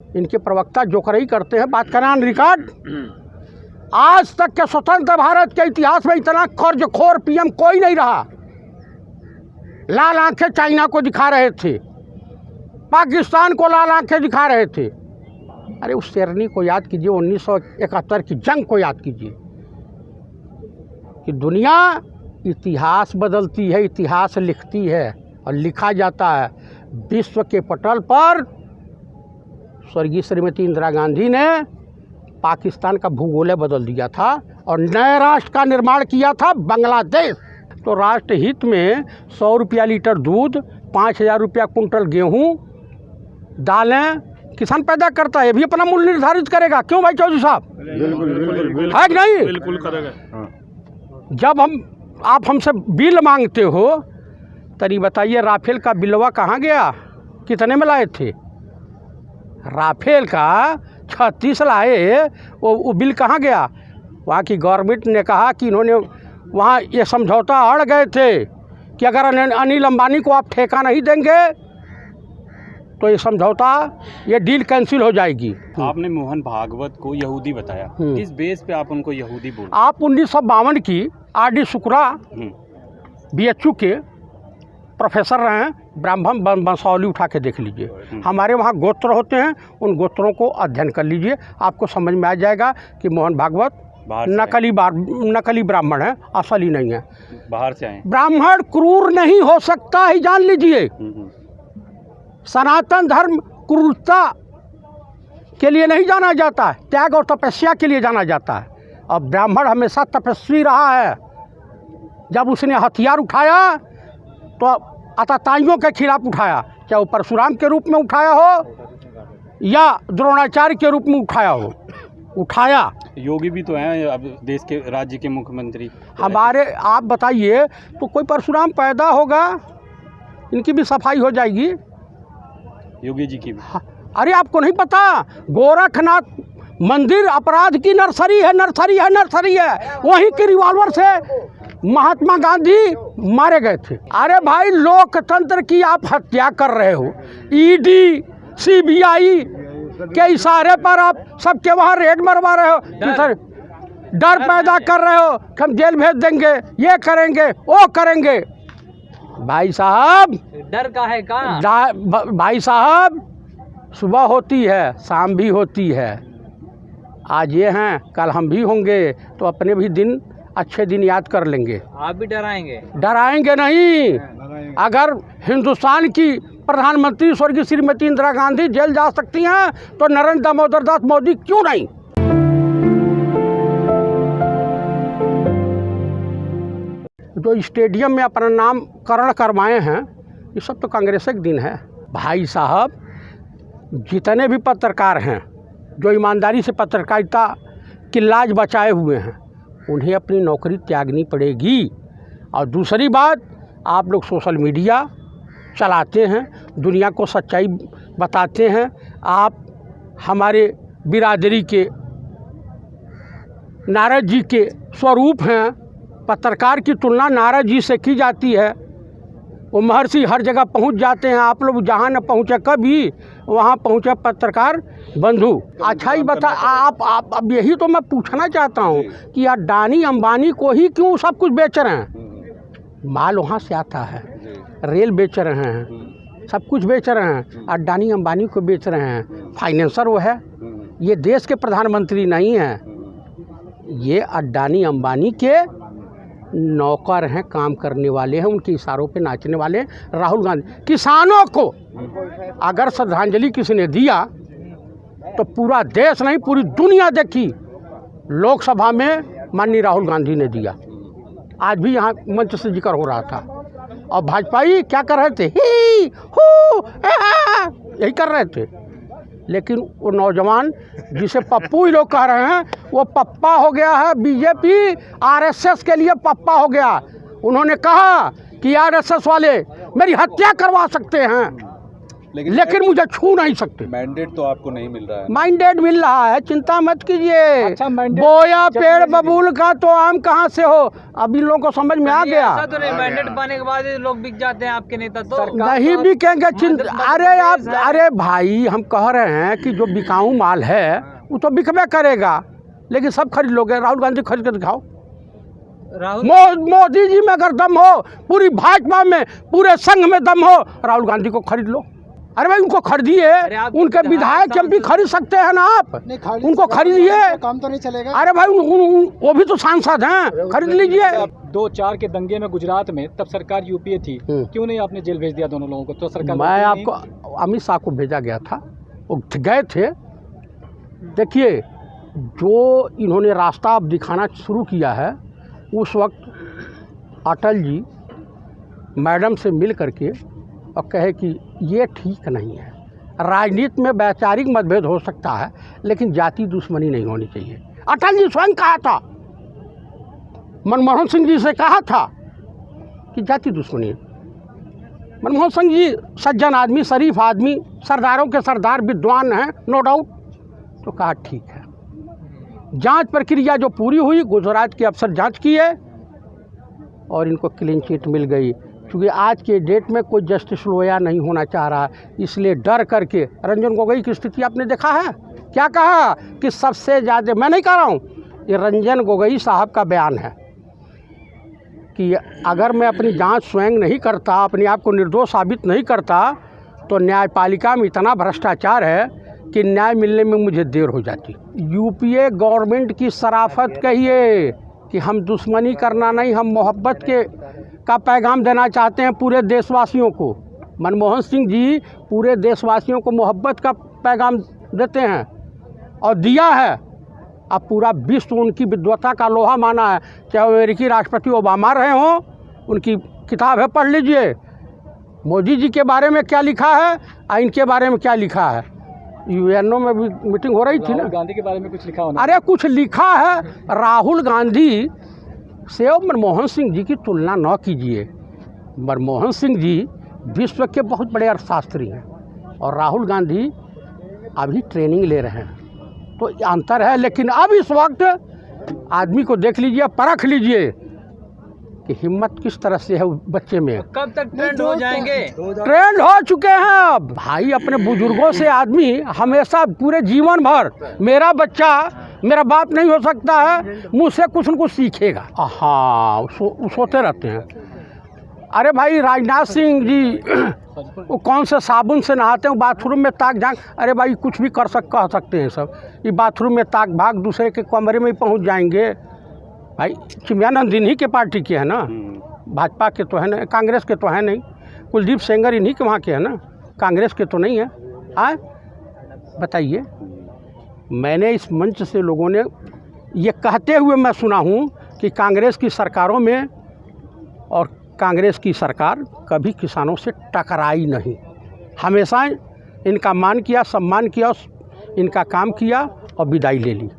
इनके प्रवक्ता जोकरई करते हैं, बात करना रिकॉर्ड। आज तक के स्वतंत्र भारत के इतिहास में इतना कर्जखोर पीएम कोई नहीं रहा। लाल आंखें चाइना को दिखा रहे थे, पाकिस्तान को लाल आंखें दिखा रहे थे। अरे उस शेरनी को याद कीजिए, 1971 की जंग को याद कीजिए कि दुनिया इतिहास बदलती है, इतिहास लिखती है और लिखा जाता है। विश्व के पटल पर स्वर्गीय श्रीमती इंदिरा गांधी ने पाकिस्तान का भूगोल बदल दिया था और नए राष्ट्र का निर्माण किया था, बांग्लादेश। तो राष्ट्र हित में 100 रुपया लीटर दूध, 5000 रुपया कुंटल गेहूँ, दालें किसान पैदा करता है, ये भी अपना मूल्य निर्धारित करेगा। क्यों भाई चौधरी साहब? बिल्कुल है कि नहीं? बिल्कुल करेगा। जब आप हमसे बिल मांगते हो, तरी बताइए राफेल का बिलवा कहाँ गया? कितने में लाए थे? राफेल का 36 लाए, वो बिल कहाँ गया? वहाँ की गवर्नमेंट ने कहा कि इन्होंने वहाँ ये समझौता अड़ गए थे कि अगर अनिल अंबानी को आप ठेका नहीं देंगे तो ये समझौता, ये डील कैंसिल हो जाएगी। आपने मोहन भागवत को यहूदी बताया, किस बेस पे आप उनको यहूदी बोल? आप 1952 की आर.डी. शुक्ला BHU के प्रोफेसर रहे हैं, ब्राह्मण वंशावली उठा के देख लीजिए। हमारे वहाँ गोत्र होते हैं, उन गोत्रों को अध्ययन कर लीजिए, आपको समझ में आ जाएगा कि मोहन भागवत नकली ब्राह्मण है, असली नहीं है, बाहर से आए। ब्राह्मण क्रूर नहीं हो सकता ही, जान लीजिए। सनातन धर्म क्रूरता के लिए नहीं जाना जाता है, त्याग और तपस्या के लिए जाना जाता है। और ब्राह्मण हमेशा तपस्वी रहा है। जब उसने हथियार उठाया तो आतताइयों के खिलाफ उठाया, चाहे वो परशुराम के रूप में उठाया हो या द्रोणाचार्य के रूप में उठाया हो, उठाया। योगी भी तो हैं अब देश के, राज्य के मुख्यमंत्री हमारे। आप बताइए, तो कोई परशुराम पैदा होगा, इनकी भी सफाई हो जाएगी, योगी जी की भी। अरे आपको नहीं पता, गोरखनाथ मंदिर अपराध की नर्सरी है, नर्सरी है, नर्सरी है। वहीं के रिवॉल्वर से महात्मा गांधी मारे गए थे। अरे भाई, लोकतंत्र की आप हत्या कर रहे हो। ईडी CBI के इशारे पर आप सबके वहाँ रेड मरवा रहे हो, डर पैदा कर रहे हो कि हम जेल भेज देंगे, ये करेंगे, वो करेंगे। भाई साहब, डर का है का? भाई साहब, सुबह होती है, शाम भी होती है। आज ये हैं, कल हम भी होंगे, तो अपने भी दिन, अच्छे दिन याद कर लेंगे। आप भी डराएंगे? डराएंगे नहीं। अगर हिंदुस्तान की प्रधानमंत्री स्वर्गीय श्रीमती इंदिरा गांधी जेल जा सकती हैं, तो नरेंद्र दामोदर दास मोदी क्यों नहीं? जो स्टेडियम में अपना नामकरण करवाए हैं, ये सब तो कांग्रेस के दिन है। भाई साहब, जितने भी पत्रकार हैं जो ईमानदारी से पत्रकारिता की लाज बचाए हुए हैं, उन्हें अपनी नौकरी त्यागनी पड़ेगी। और दूसरी बात, आप लोग सोशल मीडिया चलाते हैं, दुनिया को सच्चाई बताते हैं। आप हमारे बिरादरी के नारद जी के स्वरूप हैं। पत्रकार की तुलना नारद जी से की जाती है। वो महर्षि हर जगह पहुंच जाते हैं, आप लोग जहां न पहुंचे कभी, वहां पहुंचे पत्रकार बंधु। अच्छा ही बता, आप अब यही तो मैं पूछना चाहता हूं कि अडानी अंबानी को ही क्यों सब कुछ बेच रहे हैं? माल वहां से आता है, रेल बेच रहे हैं, सब कुछ बेच रहे हैं, अडानी अंबानी को बेच रहे हैं। फाइनेंसर वो है, ये देश के प्रधानमंत्री नहीं हैं, ये अडानी अंबानी के नौकर हैं, काम करने वाले हैं, उनके इशारों पे नाचने वाले। राहुल गांधी, किसानों को अगर श्रद्धांजलि किसी ने दिया तो पूरा देश नहीं, पूरी दुनिया देखी। लोकसभा में माननीय राहुल गांधी ने दिया, आज भी यहाँ मंच से जिक्र हो रहा था। और भाजपाई क्या कर रहे थे? ही हू यही कर रहे थे। लेकिन वो नौजवान जिसे पप्पू ही लोग कह रहे हैं, वो पप्पा हो गया है। बीजेपी RSS के लिए पप्पा हो गया। उन्होंने कहा कि RSS वाले मेरी हत्या करवा सकते हैं। लेकिन मुझे छू नहीं सकते। मैंडेट तो आपको नहीं मिल रहा है। माइंडेड मिल रहा है, चिंता मत कीजिए। अच्छा, mandate बोया पेड़ बबूल का तो आम कहाँ से हो, अब इन लोगों को समझ में आ गया। ऐसा तो नहीं, मैंडेट पाने के बाद ही लोग बिक जाते हैं आपके नेता तो। नहीं बिकेंगे, अरे आप, अरे भाई हम कह रहे हैं कि जो बिकाऊ माल है वो तो बिकबे करेगा, लेकिन सब खरीद लोगे। राहुल गांधी खरीद के दिखाओ। राहुल मोदी जी में अगर दम हो, पूरी भाजपा में, पूरे संघ में दम हो, राहुल गांधी को खरीद लो। अरे भाई उनको खरीदिए, उनके विधायक जब भी खरीद सकते हैं ना आप, उनको खरीदिए, काम तो नहीं चलेगा। अरे भाई वो भी तो सांसद हैं, खरीद लीजिए। 2004 के दंगे में गुजरात में तब सरकार यूपीए थी, क्यों नहीं आपने जेल भेज दिया दोनों लोगों को? तो सरकार मैं आपको अमित शाह को भेजा गया था, वो गए थे। देखिए जो इन्होंने रास्ता अब दिखाना शुरू किया है, उस वक्त अटल जी मैडम से मिल करके और कहे कि ये ठीक नहीं है। राजनीति में वैचारिक मतभेद हो सकता है, लेकिन जाति दुश्मनी नहीं होनी चाहिए। अटल जी स्वयं कहा था, मनमोहन सिंह जी से कहा था कि जाति दुश्मनी। मनमोहन सिंह जी सज्जन आदमी, शरीफ आदमी, सरदारों के सरदार, विद्वान हैं, नो डाउट। तो कहा ठीक है। जांच प्रक्रिया जो पूरी हुई, गुजरात के अफसर जांच किए और इनको क्लीन चिट मिल गई। क्योंकि आज के डेट में कोई जस्टिस लोया नहीं होना चाह रहा, इसलिए डर करके रंजन गोगोई की स्थिति आपने देखा है। क्या कहा कि सबसे ज़्यादा, मैं नहीं कह रहा हूँ, ये रंजन गोगोई साहब का बयान है कि अगर मैं अपनी जांच स्वयं नहीं करता, अपने आप को निर्दोष साबित नहीं करता, तो न्यायपालिका में इतना भ्रष्टाचार है कि न्याय मिलने में मुझे देर हो जाती। यूपीए गवर्नमेंट की शराफत कहिए कि हम दुश्मनी करना नहीं, हम मोहब्बत का पैगाम देना चाहते हैं पूरे देशवासियों को। मनमोहन सिंह जी पूरे देशवासियों को मोहब्बत का पैगाम देते हैं और दिया है। अब पूरा विश्व उनकी विद्वता का लोहा माना है, चाहे अमेरिकी राष्ट्रपति ओबामा रहे हों, उनकी किताब है, पढ़ लीजिए। मोदी जी के बारे में क्या लिखा है और इनके बारे में क्या लिखा है। यूएनओ में भी मीटिंग हो रही थी ना, राहुल गांधी के बारे में कुछ लिखा होना। अरे कुछ लिखा है। राहुल गांधी से मनमोहन सिंह जी की तुलना न कीजिए। मनमोहन सिंह जी विश्व के बहुत बड़े अर्थशास्त्री हैं और राहुल गांधी अभी ट्रेनिंग ले रहे हैं, तो अंतर है। लेकिन अब इस वक्त आदमी को देख लीजिए, परख लीजिए कि हिम्मत किस तरह से है उस बच्चे में। कब तक ट्रेंड हो जाएंगे? ट्रेंड हो चुके हैं अब भाई। अपने बुजुर्गों से आदमी हमेशा पूरे जीवन भर, मेरा बच्चा मेरा बाप नहीं हो सकता है, मुझसे कुछ न कुछ सीखेगा। हाँ, सोते रहते हैं। अरे भाई राजनाथ सिंह जी वो कौन से साबुन से नहाते हैं, बाथरूम में ताक झांक। अरे भाई कुछ भी कह सकते हैं सब। ये बाथरूम में ताक भाग दूसरे के कमरे में ही पहुंच जाएंगे। भाई चिमयानंद इन्हीं के पार्टी के है ना, भाजपा के तो है ना, कांग्रेस के तो है नहीं। कुलदीप सेंगर इन्हीं के वहाँ के है ना, कांग्रेस के तो नहीं है। बताइए। मैंने इस मंच से लोगों ने ये कहते हुए मैं सुना हूँ कि कांग्रेस की सरकारों में और कांग्रेस की सरकार कभी किसानों से टकराई नहीं, हमेशा इनका मान किया, सम्मान किया, इनका काम किया और विदाई ले ली।